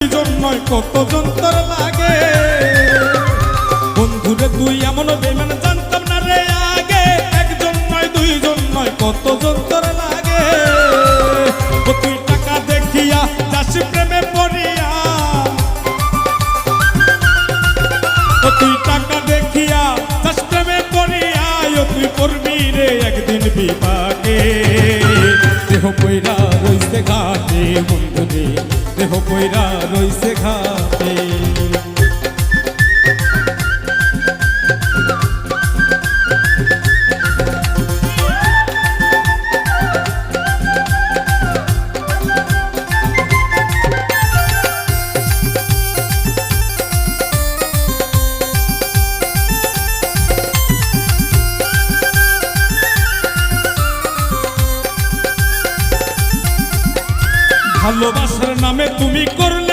নয় কত যন্ত্র লাগে বন্ধুরে তুই এমন বেমান জানতাম না রে আগে একজন নয় দুইজন নয় কত যন্ত্র লাগে ও তুই টাকা দেখিয়া যাস প্রেমে পড়িয়া ও তুই টাকা দেখিয়া যাস প্রেমে পড়িয়া ও তুই করবি রে একদিন বিপাকে দেহ কইরা রইছে ঘাটে বন্ধুরে দেহ কইরা রইছে ঘাটে ভালোবাসার নামে তুমি করলে